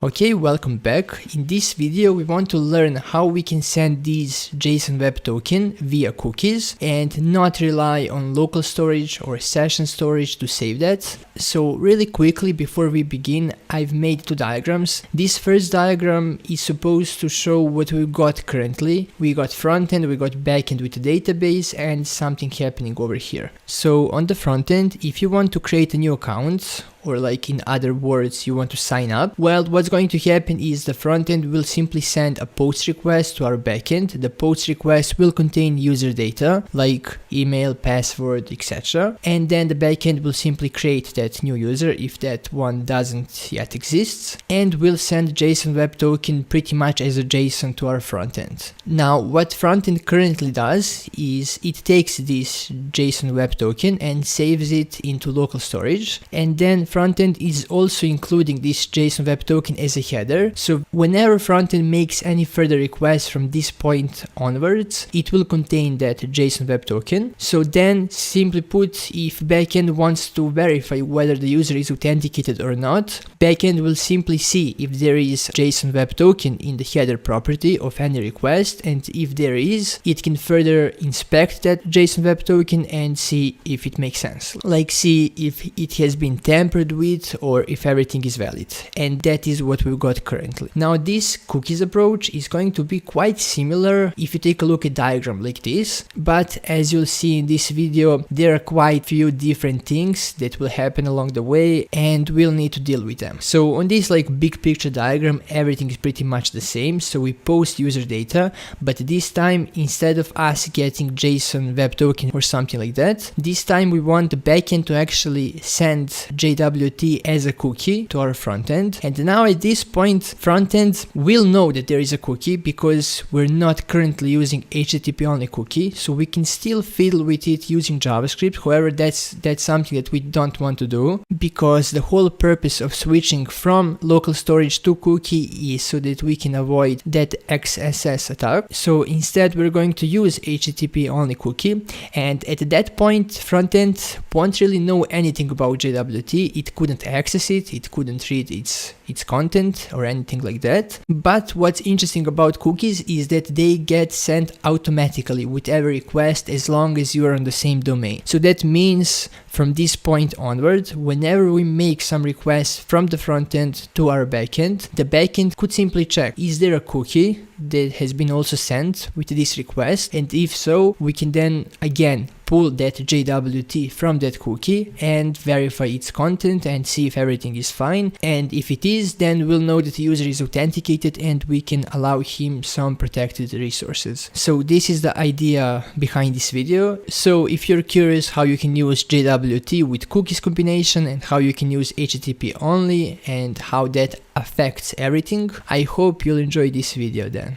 Okay, welcome back. In this video we want to learn how we can send these JSON Web Token via cookies and not rely on local storage or session storage to save that. So really quickly before we begin, I've made two diagrams. This first diagram is supposed to show what we've got currently. We got front end, we got back end with the database and something happening over here. So on the front end, if you want to create a new account, or like in other words, you want to sign up, well, what's going to happen is the front end will simply send a post request to our backend. The post request will contain user data like email, password, etc. And then the backend will simply create that new user if that one doesn't yet exist, and will send JSON Web Token pretty much as a JSON to our front end. Now, what front end currently does is it takes this JSON Web Token and saves it into local storage, and then frontend is also including this JSON Web Token as a header. So whenever frontend makes any further requests from this point onwards, it will contain that JSON Web Token. So then, simply put, if backend wants to verify whether the user is authenticated or not, backend will simply see if there is JSON Web Token in the header property of any request, and if there is, it can further inspect that JSON Web Token and see if it makes sense, like see if it has been tampered with or if everything is valid. And that is what we've got currently. Now, this cookies approach is going to be quite similar if you take a look at diagram like this, but as you'll see in this video, there are quite few different things that will happen along the way and we'll need to deal with them. So on this like big picture diagram, everything is pretty much the same. So we post user data, but this time instead of us getting JSON Web Token or something like that, this time we want the backend to actually send JWT as a cookie to our front end. And now at this point, front end will know that there is a cookie because we're not currently using httpOnly cookie, so we can still fiddle with it using JavaScript. However, that's something that we don't want to do, because the whole purpose of switching from local storage to cookie is so that we can avoid that XSS attack. So instead we're going to use httpOnly cookie, and at that point frontend won't really know anything about JWT. It couldn't access it, it couldn't read its content or anything like that. But what's interesting about cookies is that they get sent automatically with every request as long as you are on the same domain. So that means from this point onward, whenever we make some requests from the front end to our backend, the backend could simply check, is there a cookie that has been also sent with this request? And if so, we can then again pull that JWT from that cookie and verify its content and see if everything is fine. And if it is, then we'll know that the user is authenticated and we can allow him some protected resources. So this is the idea behind this video. So if you're curious how you can use JWT with cookies combination and how you can use httpOnly and how that affects everything, I hope you'll enjoy this video then.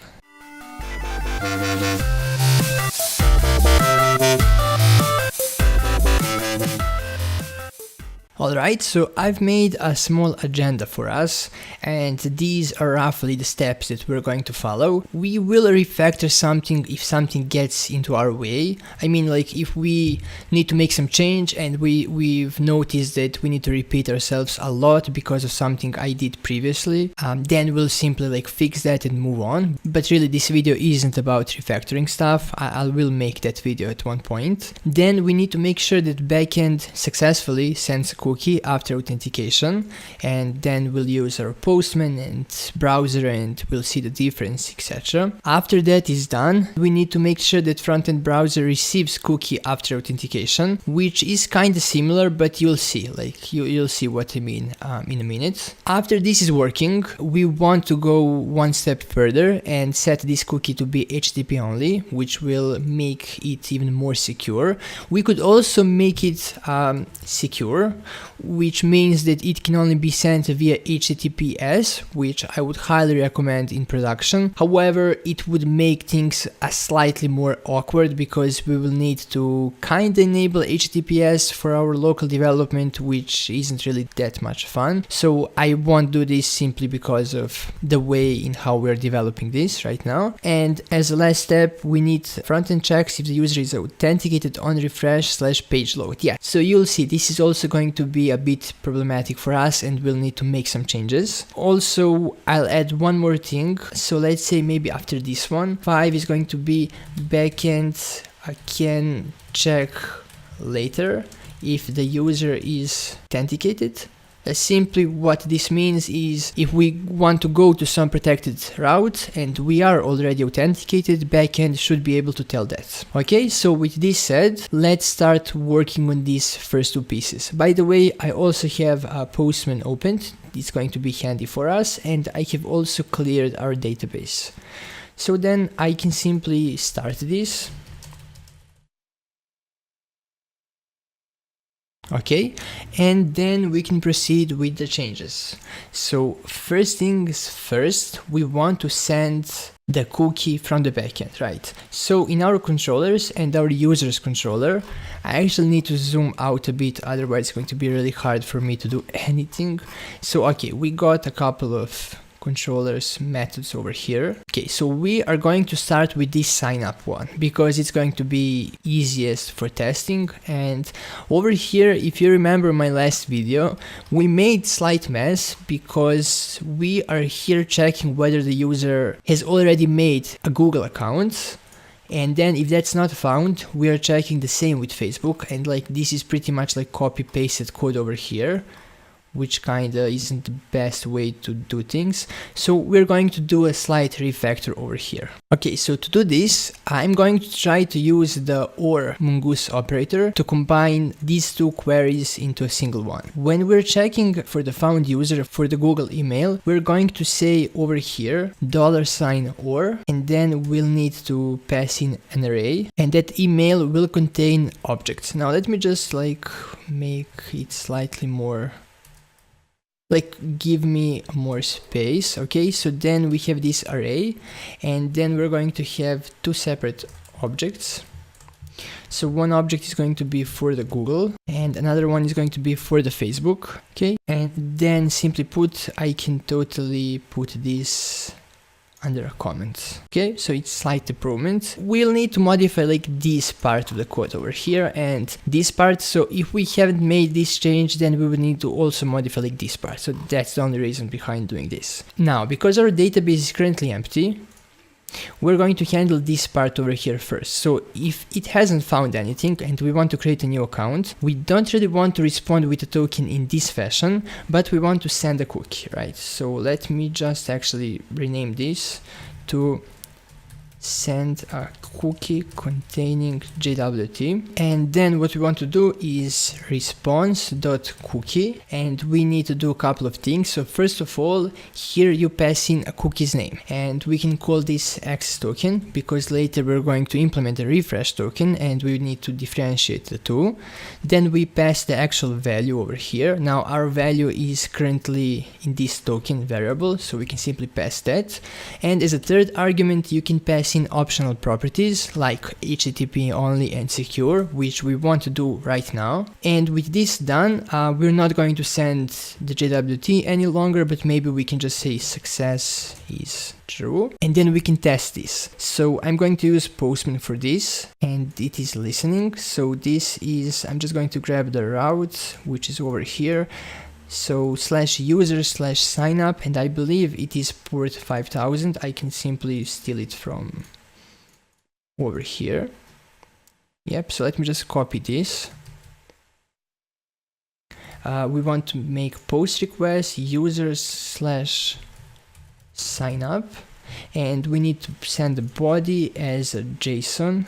Alright, so I've made a small agenda for us, and these are roughly the steps that we're going to follow. We will refactor something if something gets into our way. I mean, like if we need to make some change and we've noticed that we need to repeat ourselves a lot because of something I did previously, then we'll simply like fix that and move on. But really this video isn't about refactoring stuff. I will make that video at one point. Then we need to make sure that backend successfully sends a cookie after authentication, and then we'll use our postman and browser and we'll see the difference, etc. After that is done, we need to make sure that front-end browser receives cookie after authentication, which is kind of similar, but you'll see, like you'll see what I mean in a minute. After this is working, we want to go one step further and set this cookie to be httpOnly, which will make it even more secure. We could also make it secure, which means that it can only be sent via HTTPS, which I would highly recommend in production. However, it would make things a slightly more awkward because we will need to kind of enable HTTPS for our local development, which isn't really that much fun. So I won't do this simply because of the way in how we're developing this right now. And as a last step, we need front-end checks if the user is authenticated on refresh/page load. Yeah, so you'll see this is also going to to be a bit problematic for us and we'll need to make some changes. Also, I'll add one more thing. So let's say maybe after this one, 5 is going to be backend. I can check later if the user is authenticated. Simply what this means is if we want to go to some protected route and we are already authenticated, backend should be able to tell that. Okay, so with this said, let's start working on these first two pieces. By the way, I also have a Postman opened. It's going to be handy for us, and I have also cleared our database. So then I can simply start this. Okay, and then we can proceed with the changes. So first things first, we want to send the cookie from the backend, right? So in our controllers and our users controller, I actually need to zoom out a bit, otherwise it's going to be really hard for me to do anything. So okay, we got a couple of controllers methods over here. Okay, so we are going to start with this sign up one because it's going to be easiest for testing. And over here, if you remember my last video, we made slight mess because we are here checking whether the user has already made a Google account. And then if that's not found, we are checking the same with Facebook, and like this is pretty much like copy pasted code over here, which kinda isn't the best way to do things. So we're going to do a slight refactor over here. Okay, so to do this, I'm going to try to use the OR mongoose operator to combine these two queries into a single one. When we're checking for the found user for the Google email, we're going to say over here $OR, and then we'll need to pass in an array, and that email will contain objects. Now let me just like make it slightly more, like give me more space. Okay, so then we have this array, and then we're going to have two separate objects. So one object is going to be for the Google and another one is going to be for the Facebook. Okay, and then simply put, I can totally put this under a comment. Okay, so it's slight improvement. We'll need to modify like this part of the code over here and this part. So if we haven't made this change, then we would need to also modify like this part. So that's the only reason behind doing this. Now, because our database is currently empty, we're going to handle this part over here first. So if it hasn't found anything and we want to create a new account, we don't really want to respond with a token in this fashion, but we want to send a cookie, right? So let me just actually rename this to send a cookie containing JWT. And then what we want to do is response.cookie, and we need to do a couple of things. So first of all, here you pass in a cookie's name, and we can call this access token because later we're going to implement a refresh token and we need to differentiate the two. Then we pass the actual value over here. Now our value is currently in this token variable, so we can simply pass that. And as a third argument, you can pass in optional properties like httpOnly and secure, which we want to do right now. And with this done, we're not going to send the JWT any longer, but maybe we can just say success is true, and then we can test this. So I'm going to use Postman for this, and it is listening. So this is, I'm just going to grab the route, which is over here. So /user/signup, and I believe it is port 5000. I can simply steal it from over here. Yep, so let me just copy this. We want to make post request users/signup, and we need to send the body as a JSON.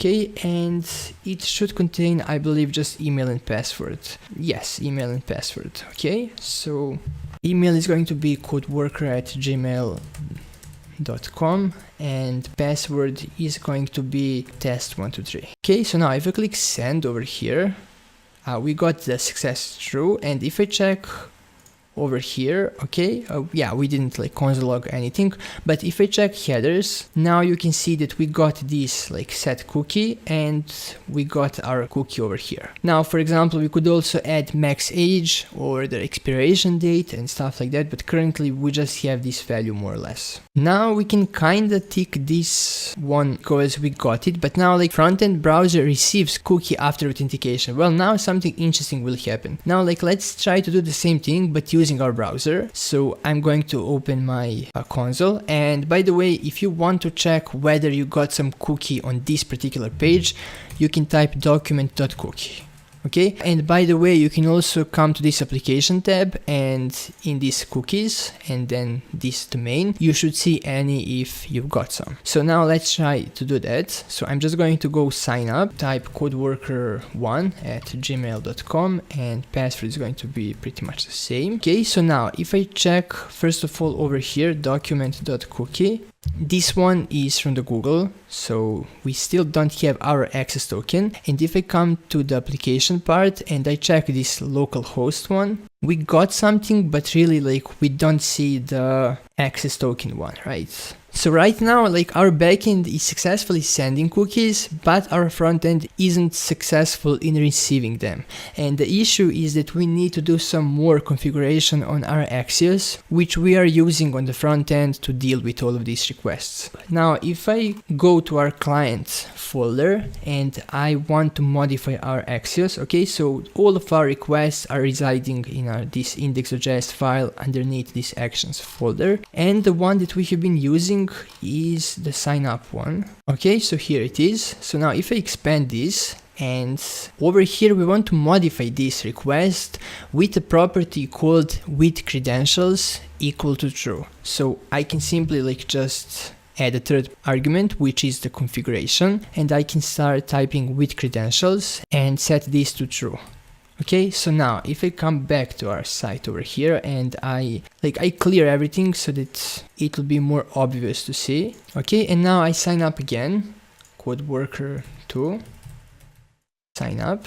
Okay, and it should contain, I believe, just email and password. Yes, email and password. Okay, so email is going to be codeworker@gmail.com, and password is going to be test123. Okay, so now if I click send over here, we got the success true, and if I check over here, okay, yeah, we didn't like console log anything, but if I check headers, now you can see that we got this like set cookie and we got our cookie over here. Now, for example, we could also add max age or the expiration date and stuff like that, but currently we just have this value more or less. Now we can kind of tick this one because we got it, but now like front-end browser receives cookie after authentication. Well, now something interesting will happen. Now like let's try to do the same thing but using our browser. So I'm going to open my console, and by the way, if you want to check whether you got some cookie on this particular page, you can type document.cookie. Okay, and by the way, you can also come to this application tab, and in these cookies and then this domain, you should see any if you've got some. So now let's try to do that. So I'm just going to go sign up, type codeworker1@gmail.com, and password is going to be pretty much the same. Okay, so now if I check first of all over here, document.cookie, this one is from the Google, so we still don't have our access token. And if I come to the application part and I check this localhost one, we got something, but really like we don't see the access token one, right? So right now, like our backend is successfully sending cookies, but our frontend isn't successful in receiving them. And the issue is that we need to do some more configuration on our Axios, which we are using on the frontend to deal with all of these requests. Now, if I go to our client folder and I want to modify our Axios, okay, so all of our requests are residing in this index.js file underneath this actions folder, and the one that we have been using is the sign up one. Okay, so here it is. So now if I expand this, and over here we want to modify this request with a property called with credentials equal to true. So I can simply like just add a third argument, which is the configuration, and I can start typing with credentials and set this to true. Okay, so now if I come back to our site over here and I clear everything so that it will be more obvious to see. Okay, and now I sign up again, codeworker2, sign up.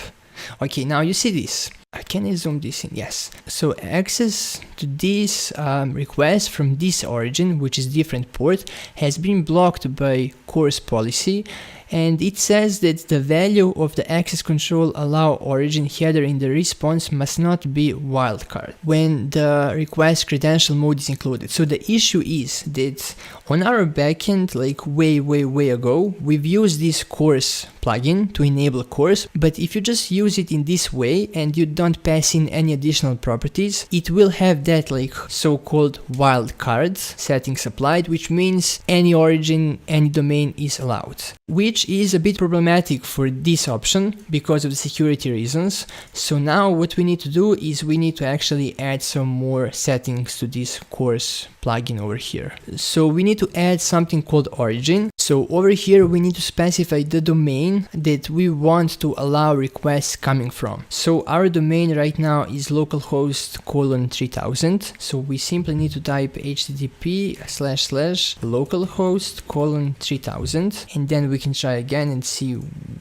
Okay, now you see this. Can I zoom this in? Yes. So access to this request from this origin, which is different port, has been blocked by course policy, and it says that the value of the access control allow origin header in the response must not be wildcard when the request credential mode is included. So the issue is that on our backend, like way ago, we've used this course plugin to enable course, but if you just use it in this way and you don't pass in any additional properties, it will have that like so-called wildcard settings applied, which means any origin, any domain is allowed, which is a bit problematic for this option because of the security reasons. So now what we need to do is we need to actually add some more settings to this course plugin over here. So we need to add something called origin. So over here we need to specify the domain that we want to allow requests coming from. So our domain right now is localhost:3000. So we simply need to type http://localhost:3000, and then we can try again and see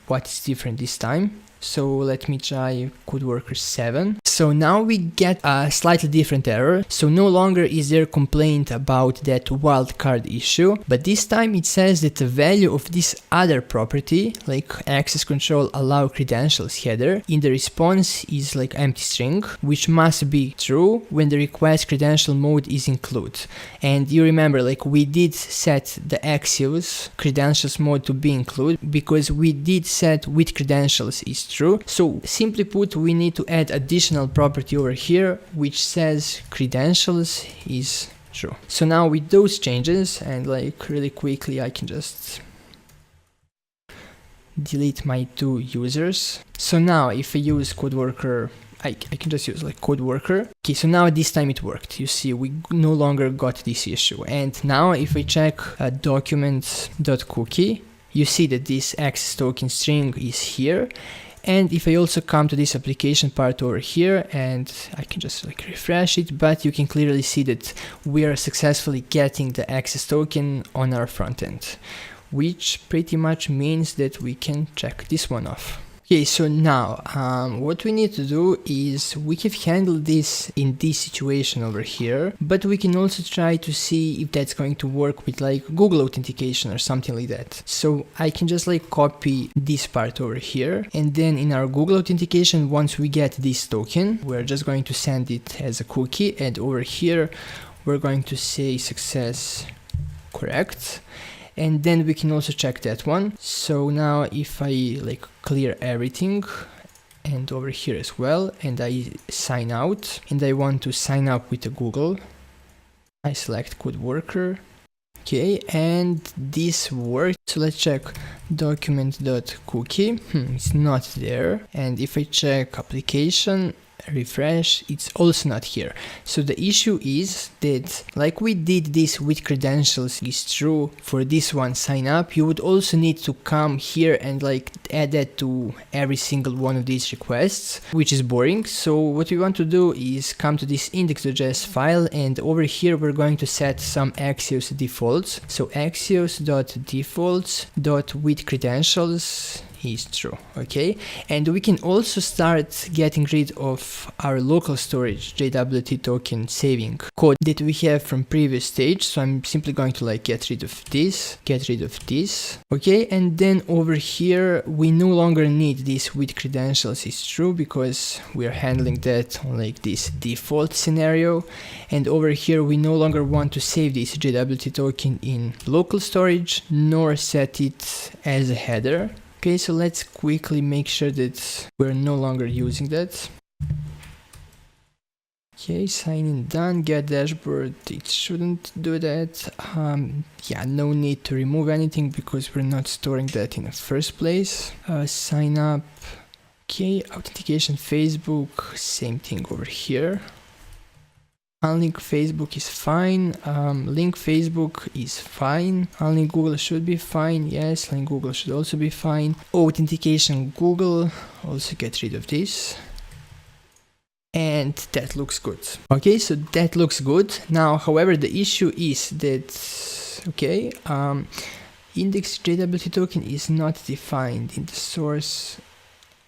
what is different this time. So let me try codeworker7. So now we get a slightly different error. So no longer is there a complaint about that wildcard issue, but this time it says that the value of this other property, like access control allow credentials header, in the response is like empty string, which must be true when the request credential mode is include. And you remember, like we did set the Axios credentials mode to be include because we did set with credentials is true. So simply put, we need to add additional property over here which says credentials is true. So now with those changes, and like really quickly I can just delete my two users. So now if I use codeworker, I can just use like codeworker. Okay, so now this time it worked. You see, we no longer got this issue. And now if I check documents.cookie, you see that this access token string is here. And if I also come to this application part over here, and I can just like refresh it, but you can clearly see that we are successfully getting the access token on our front end, which pretty much means that we can check this one off. Okay, so now what we need to do is we have handled this in this situation over here, but we can also try to see if that's going to work with like Google Authentication or something like that. So I can just like copy this part over here, and then in our Google Authentication, once we get this token, we're just going to send it as a cookie, and over here we're going to say success correct. And then we can also check that one. So now if I like clear everything and over here as well, and I sign out, and I want to sign up with a Google, I select code worker. Okay, and this worked. So let's check document.cookie. It's not there. And if I check application, refresh, it's also not here. So the issue is that like we did this with credentials is true for this one sign up, you would also need to come here and like add that to every single one of these requests, which is boring. So what we want to do is come to this index.js file, and over here we're going to set some Axios defaults. So axios.defaults.with credentials is true. Okay, and we can also start getting rid of our local storage JWT token saving code that we have from previous stage. So I'm simply going to like get rid of this. Okay, and then over here we no longer need this with credentials is true because we are handling that on like this default scenario. And over here we no longer want to save this JWT token in local storage nor set it as a header. Okay, so let's quickly make sure that we're no longer using that. Okay, sign in done, get dashboard, it shouldn't do that. Yeah, no need to remove anything because we're not storing that in the first place. Sign up, okay, authentication Facebook, same thing over here. Unlink Facebook is fine, link Facebook is fine, unlink Google should be fine, yes, link Google should also be fine. Authentication Google, also get rid of this. And that looks good. Okay, so that looks good. Now, however, the issue is that, okay, index JWT token is not defined in the source.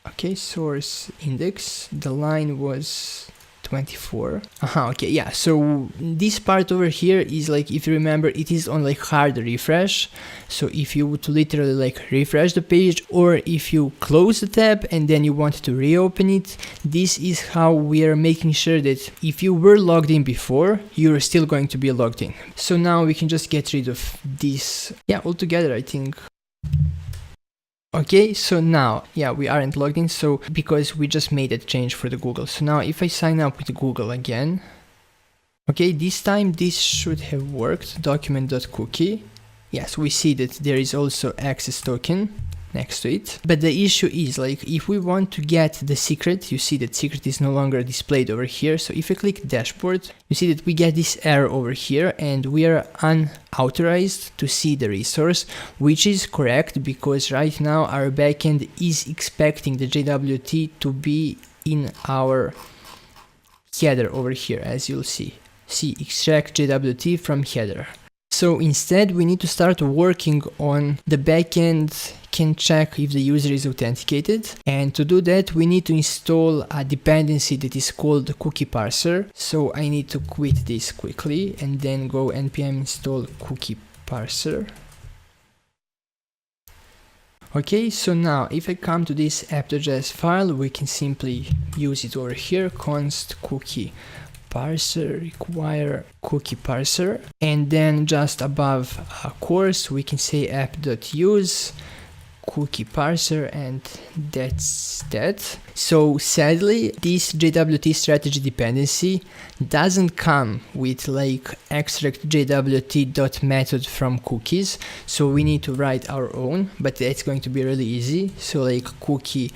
Okay, source index, the line was 24. Okay, yeah, so this part over here is like, if you remember, it is on like hard refresh. So if you would literally like refresh the page, or if you close the tab and then you want to reopen it, this is how we are making sure that if you were logged in before, you're still going to be logged in. So now we can just get rid of this, yeah, altogether, I think. Okay, so now, yeah, we aren't logged in, so because we just made that change for the Google. So now if I sign up with Google again, okay, this time this should have worked, document.cookie. Yes, we see that there is also access token next to it. But the issue is like, if we want to get the secret, you see that secret is no longer displayed over here. So if I click dashboard, you see that we get this error over here and we are unauthorized to see the resource, which is correct because right now our backend is expecting the JWT to be in our header over here, as you'll see. See, extract JWT from header. So instead, we need to start working on the backend can check if the user is authenticated. And to do that, we need to install a dependency that is called cookie parser. So I need to quit this quickly and then go npm install cookie parser. Okay, so now if I come to this app.js file, we can simply use it over here, const cookie parser, require cookie parser, and then just above a course we can say app.use cookie parser, and that's that. So sadly, this JWT strategy dependency doesn't come with like extract JWT.method from cookies, so we need to write our own, but that's going to be really easy. So like cookie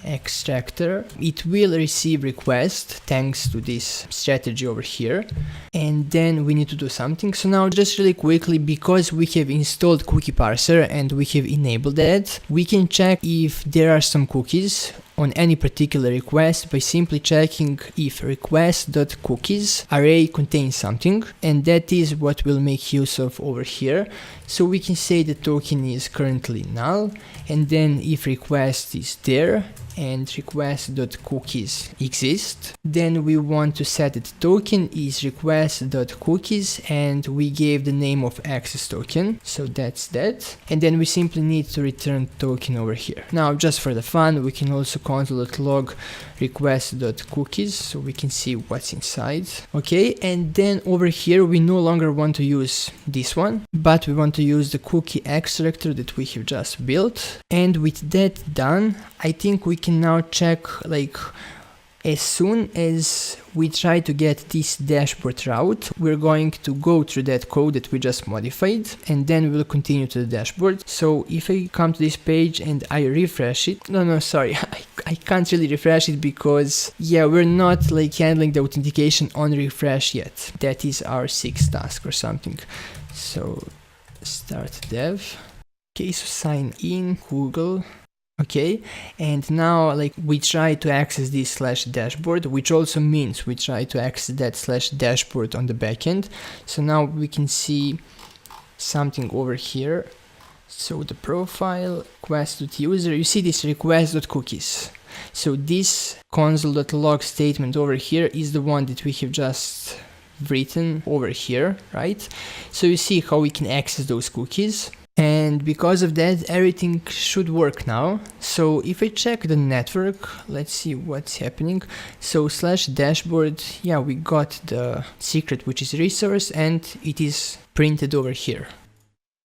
extractor, it will receive request thanks to this strategy over here, and then we need to do something. So now just really quickly, because we have installed cookie parser and we have enabled that, we can check if there are some cookies on any particular request by simply checking if request.cookies array contains something, and that is what we'll make use of over here. So we can say the token is currently null, and then if request is there and request.cookies exist, then we want to set that the token is request.cookies, and we gave the name of access token, so that's that. And then we simply need to return token over here. Now, just for the fun, we can also console.log request.cookies so we can see what's inside. Okay, and then over here we no longer want to use this one, but we want to use the cookie extractor that we have just built. And with that done, I think we can now check, like, as soon as we try to get this dashboard route, we're going to go through that code that we just modified, and then we'll continue to the dashboard. So if I come to this page and I refresh it, sorry, I can't really refresh it because, yeah, we're not like handling the authentication on refresh yet. That is our 6th task or something. So start dev. Okay, so sign in, Google. Okay, and now like we try to access this /dashboard, which also means we try to access that /dashboard on the backend. So now we can see something over here. So the profile, request.user, you see this request.cookies. So this console.log statement over here is the one that we have just written over here, right? So you see how we can access those cookies. And because of that, everything should work now. So if I check the network, let's see what's happening. So /dashboard, yeah, we got the secret, which is resource, and it is printed over here.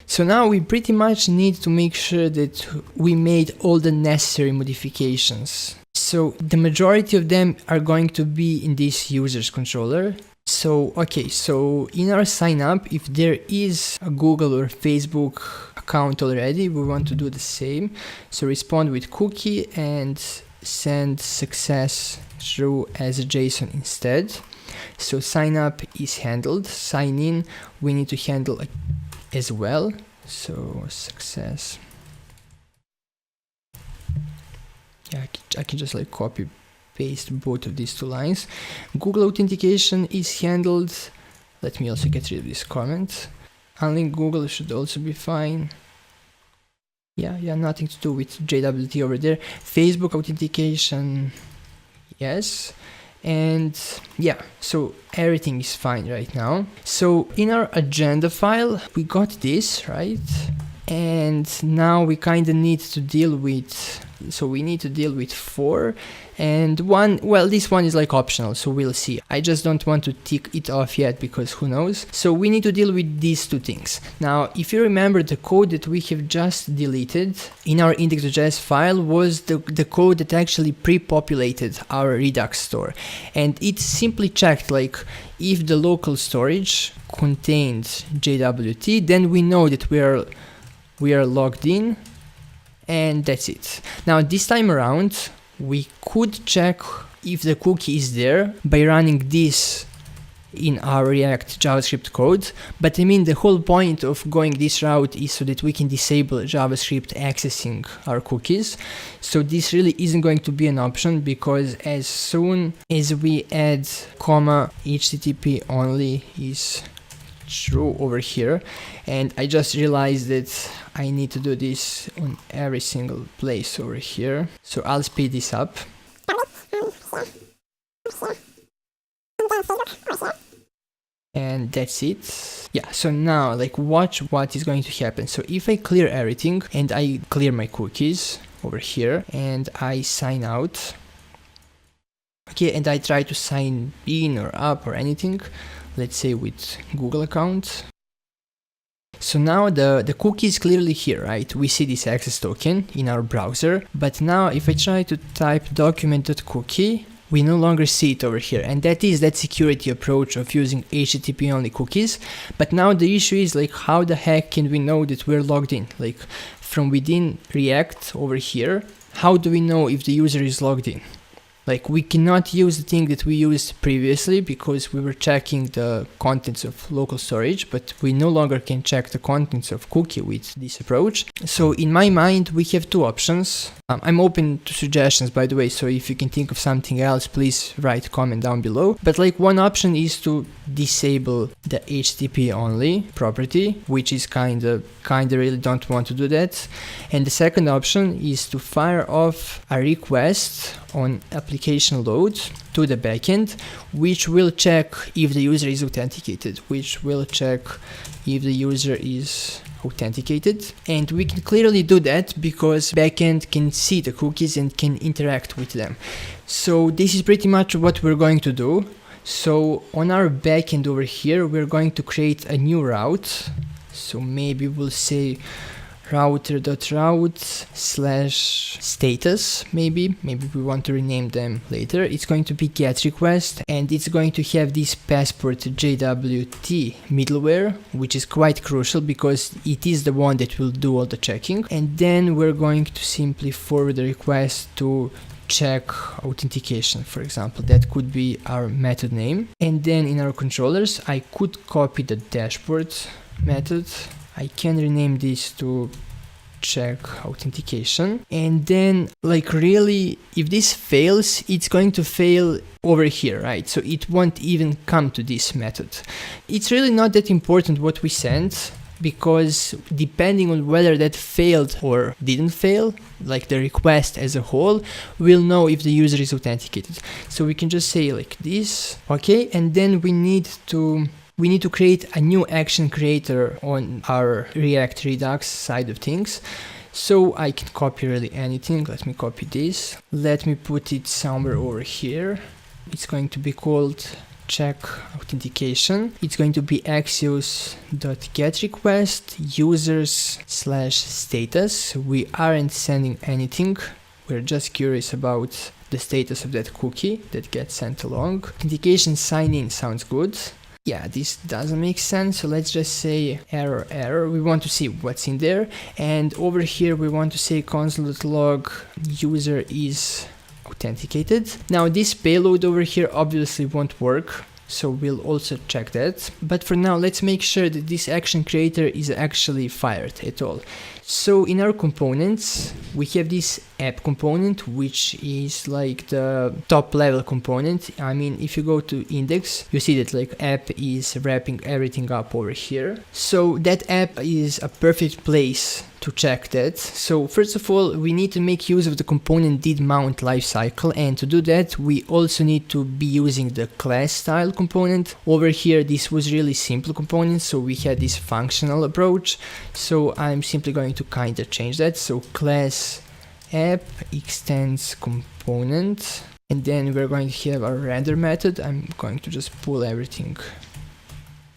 So now we pretty much need to make sure that we made all the necessary modifications. So the majority of them are going to be in this users controller. So, okay, so in our sign up, if there is a Google or Facebook account already, we want to do the same. So respond with cookie and send success through as a JSON instead. So sign up is handled. Sign in, we need to handle as well. So success. Yeah, I can just like copy paste both of these two lines. Google authentication is handled. Let me also get rid of this comment. Unlink Google should also be fine. Yeah, nothing to do with JWT over there. Facebook authentication, yes. And yeah, so everything is fine right now. So in our agenda file, we got this, right? And now we kind of need to deal with, so we need to deal with 4 and 1. Well, this one is like optional, so we'll see. I just don't want to tick it off yet because who knows. So we need to deal with these 2 things. Now, if you remember, the code that we have just deleted in our index.js file was the code that actually pre-populated our Redux store. And it simply checked like if the local storage contained JWT, then we know that we are logged in, and that's it. Now this time around we could check if the cookie is there by running this in our React JavaScript code, but I mean the whole point of going this route is so that we can disable JavaScript accessing our cookies. So this really isn't going to be an option, because as soon as we add comma httpOnly is true over here, and I just realized that I need to do this on every single place over here, so I'll speed this up. And that's it. Yeah, so now like watch what is going to happen. So if I clear everything and I clear my cookies over here and I sign out, okay, and I try to sign in or up or anything, let's say with Google account. So now the cookie is clearly here, right? We see this access token in our browser, but now if I try to type document.cookie, we no longer see it over here, and that is that security approach of using HTTP only cookies. But now the issue is like, how the heck can we know that we're logged in? Like from within React over here, how do we know if the user is logged in? Like we cannot use the thing that we used previously because we were checking the contents of local storage, but we no longer can check the contents of cookie with this approach. So in my mind, we have 2 options. I'm open to suggestions, by the way, so if you can think of something else, please write a comment down below. But like one option is to disable the httpOnly property, which is kinda really don't want to do that. And the second option is to fire off a request on application load to the backend, which will check if the user is authenticated, and we can clearly do that because backend can see the cookies and can interact with them. So this is pretty much what we're going to do. So on our backend over here, we're going to create a new route. So maybe we'll say router.route/status, maybe we want to rename them later. It's going to be get request, and it's going to have this passport JWT middleware, which is quite crucial because it is the one that will do all the checking. And then we're going to simply forward the request to check authentication, for example. That could be our method name. And then in our controllers, I could copy the dashboard method. I can rename this to check authentication. And then like really, if this fails, it's going to fail over here, right? So it won't even come to this method. It's really not that important what we send, because depending on whether that failed or didn't fail, like the request as a whole, we'll know if the user is authenticated. So we can just say like this, okay, and then we need to create a new action creator on our React Redux side of things. So I can copy really anything. Let me copy this. Let me put it somewhere over here. It's going to be called check authentication. It's going to be axios.getRequest users/status. We aren't sending anything. We're just curious about the status of that cookie that gets sent along. Authentication sign in sounds good. Yeah, this doesn't make sense, so let's just say error. We want to see what's in there, and over here we want to say console.log user is authenticated. Now this payload over here obviously won't work, so we'll also check that. But for now, let's make sure that this action creator is actually fired at all. So in our components, we have this app component, which is like the top level component. I mean, if you go to index, you see that like app is wrapping everything up over here. So that app is a perfect place to check that. So first of all, we need to make use of the component did mount lifecycle, and to do that, we also need to be using the class style component. Over here, this was really simple component, so we had this functional approach. So I'm simply going to kind of change that. So class app extends component, and then we're going to have our render method. I'm going to just pull everything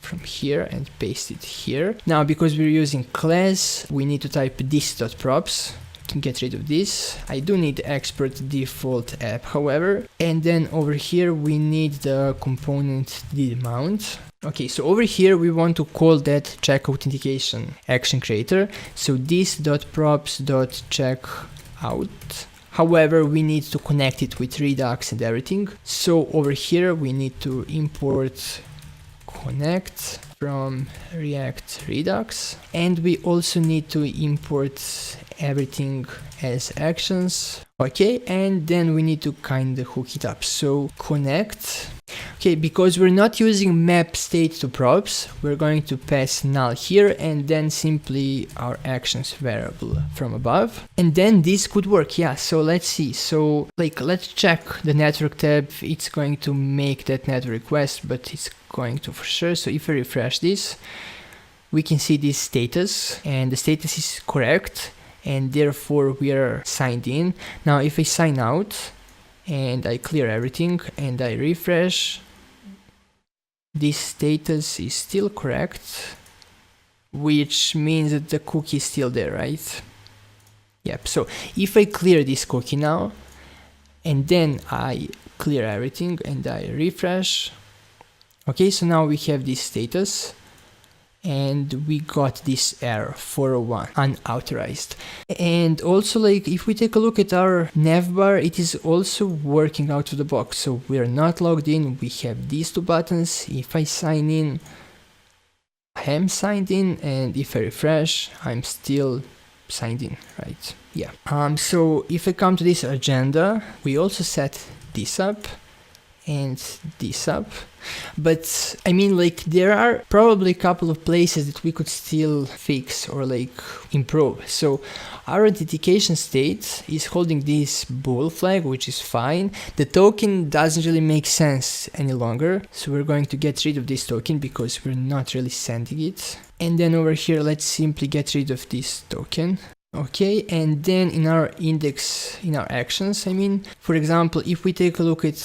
from here and paste it here. Now, because we're using class, we need to type this.props. Can get rid of this. I do need export default app, however. And then over here, we need the component did mount. Okay, so over here, we want to call that check authentication action creator. So this.props.check out. However, we need to connect it with Redux and everything. So over here, we need to import connect from React Redux, and we also need to import everything as actions. Okay, and then we need to kind of hook it up. So connect. Okay, because we're not using map state to props, we're going to pass null here and then simply our actions variable from above. And then this could work. Yeah, so let's see. So like, let's check the network tab. It's going to make that network request, but it's going to for sure. So if I refresh this, we can see this status, and the status is correct, and therefore we are signed in. Now if I sign out and I clear everything and I refresh, this status is still correct, which means that the cookie is still there, right? Yep, so if I clear this cookie now, and then I clear everything and I refresh, okay, so now we have this status, and we got this error 401 unauthorized. And also, like, if we take a look at our navbar, it is also working out of the box. So we're not logged in. We have these two buttons. If I sign in, I am signed in, and if I refresh, I'm still signed in, right? Yeah. So if I come to this agenda, we also set this up and this up. But I mean, like, there are probably a couple of places that we could still fix or like improve. So our authentication state is holding this bool flag, which is fine. The token doesn't really make sense any longer, so we're going to get rid of this token because we're not really sending it. And then over here, let's simply get rid of this token. Okay, and then in our index, in our actions, I mean, for example, if we take a look at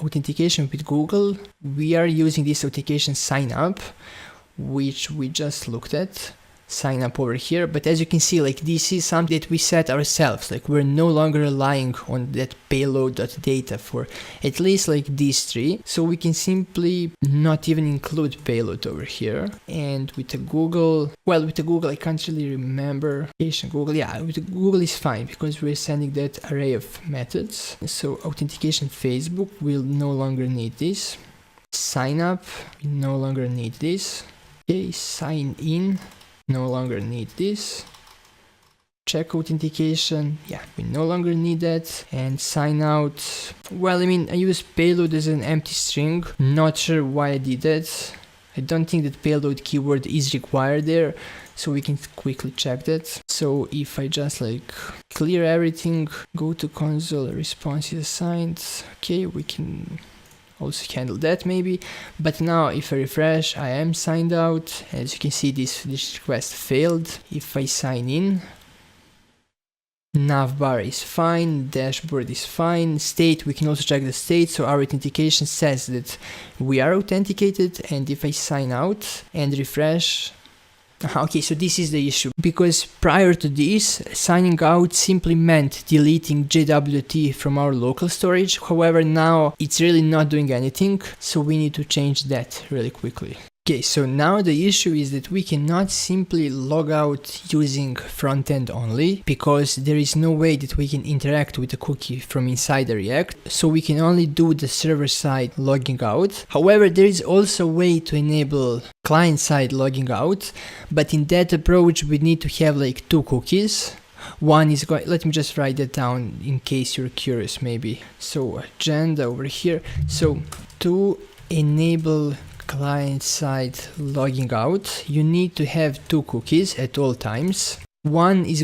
authentication with Google, we are using this authentication sign up, which we just looked at, sign up over here. But as you can see, like, this is something that we set ourselves. Like, we're no longer relying on that payload.data for at least like these three. So we can simply not even include payload over here. And with the Google, well, with the Google, I can't really remember. Google, yeah, with the Google is fine because we're sending that array of methods. So authentication Facebook, we'll no longer need this. Sign up, we no longer need this. Okay, sign in, no longer need this. Check authentication, yeah, we no longer need that. And sign out, well, I mean, I use payload as an empty string. Not sure why I did that. I don't think that payload keyword is required there, so we can quickly check that. So if I just like clear everything, go to console, response is assigned, okay, we can also handle that maybe. But now if I refresh, I am signed out. As you can see, this request failed. If I sign in, navbar is fine, dashboard is fine, state, we can also check the state. So our authentication says that we are authenticated. And if I sign out and refresh, okay, so this is the issue, because prior to this, signing out simply meant deleting JWT from our local storage. However, now it's really not doing anything, so we need to change that really quickly. Okay, so now the issue is that we cannot simply log out using frontend only, because there is no way that we can interact with the cookie from inside the React, so we can only do the server-side logging out. However, there is also a way to enable client-side logging out, but in that approach we need to have like two cookies. One is going, let me just write that down in case you're curious maybe. So agenda over here. So to enable client-side logging out, you need to have two cookies at all times. One is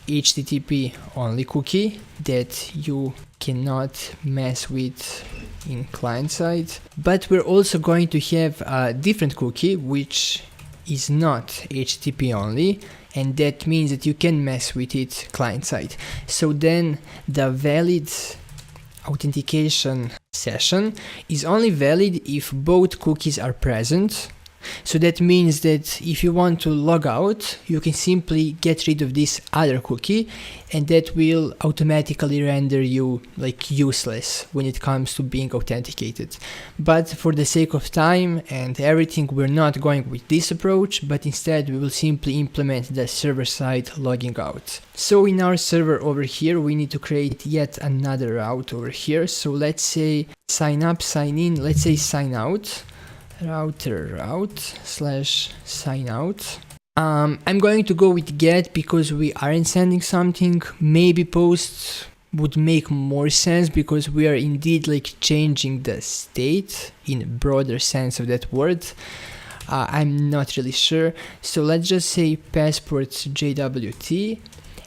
http only cookie that you cannot mess with in client-side, but we're also going to have a different cookie which is not http only, and that means that you can mess with it client-side. So then the valid authentication session is only valid if both cookies are present. So that means that if you want to log out, you can simply get rid of this other cookie, and that will automatically render you like useless when it comes to being authenticated. But for the sake of time and everything, we're not going with this approach, but instead we will simply implement the server-side logging out. So in our server over here, we need to create yet another route over here. So let's say sign up, sign in, let's say sign out. Router route slash sign out. I'm going to go with get because we aren't sending something. Maybe post would make more sense because we are indeed like changing the state in a broader sense of that word. I'm not really sure. So let's just say passport JWT,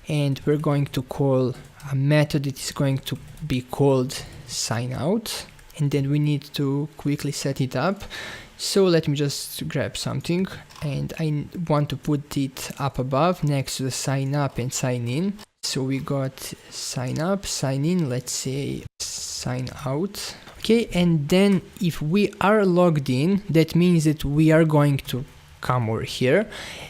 and we're going to call a method that is going to be called sign out, and then we need to quickly set it up. So let me just grab something, and I want to put it up above next to the sign up and sign in. So we got sign up, sign in, let's say sign out. Okay, and then if we are logged in, that means that we are going to come over here,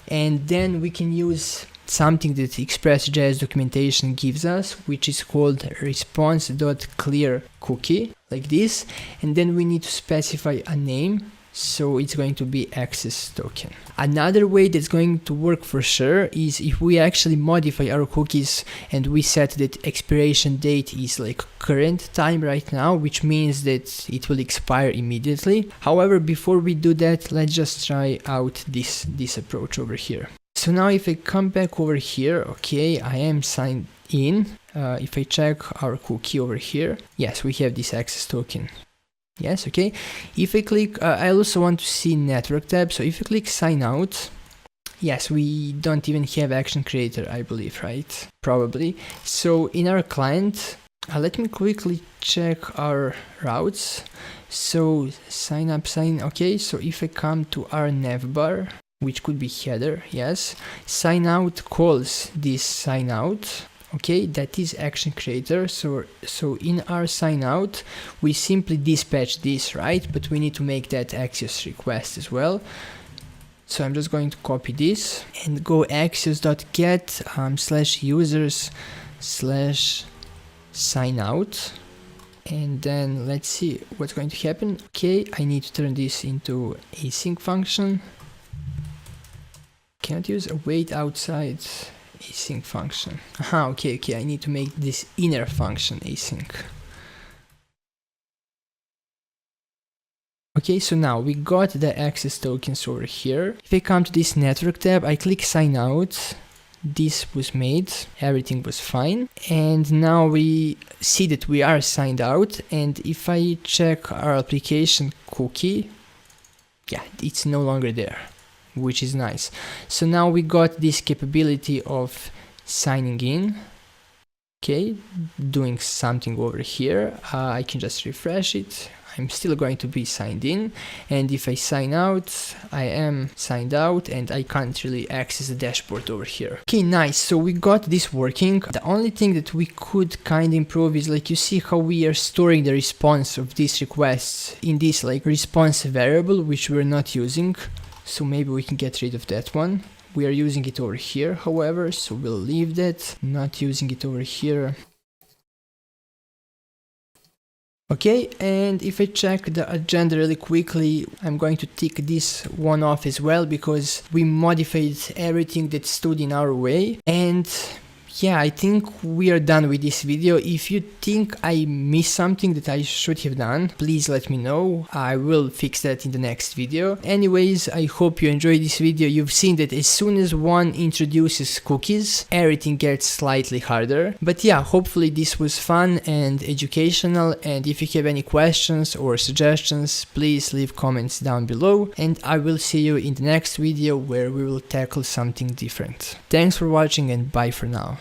and then we can use something that Express.js documentation gives us, which is called response.clear cookie, like this. And then we need to specify a name. So it's going to be access token. Another way that's going to work for sure is if we actually modify our cookies and we set that expiration date is like current time right now, which means that it will expire immediately. However, before we do that, let's just try out this approach over here. So now if I come back over here, okay, I am signed in. If I check our cookie over here, yes, we have this access token. Yes, okay. If I click, I also want to see network tab. So if you click sign out, yes, we don't even have action creator, I believe, right? Probably. So in our client, let me quickly check our routes. So sign up, okay. So if I come to our navbar, which could be header, yes, sign out calls this sign out. Okay, that is action creator. So in our sign out, we simply dispatch this, right? But we need to make that access request as well. So I'm just going to copy this and go axios.get /users /sign out. And then let's see what's going to happen. Okay, I need to turn this into async function. Can't use await outside async function. Aha, okay, I need to make this inner function async. Okay, so now we got the access tokens over here. If I come to this network tab, I click sign out. This was made, everything was fine. And now we see that we are signed out. And if I check our application cookie, yeah, it's no longer there, which is nice. So now we got this capability of signing in. Okay, doing something over here. I can just refresh it. I'm still going to be signed in, and if I sign out, I am signed out and I can't really access the dashboard over here. Okay, nice, so we got this working. The only thing that we could kind of improve is, like, you see how we are storing the response of these requests in this like response variable, which we're not using. So maybe we can get rid of that one. We are using it over here, however, so we'll leave that, not using it over here. Okay, and if I check the agenda really quickly, I'm going to tick this one off as well, because we modified everything that stood in our way. And yeah, I think we are done with this video. If you think I missed something that I should have done, please let me know. I will fix that in the next video. Anyways, I hope you enjoyed this video. You've seen that as soon as one introduces cookies, everything gets slightly harder. But yeah, hopefully this was fun and educational. And if you have any questions or suggestions, please leave comments down below. And I will see you in the next video where we will tackle something different. Thanks for watching and bye for now.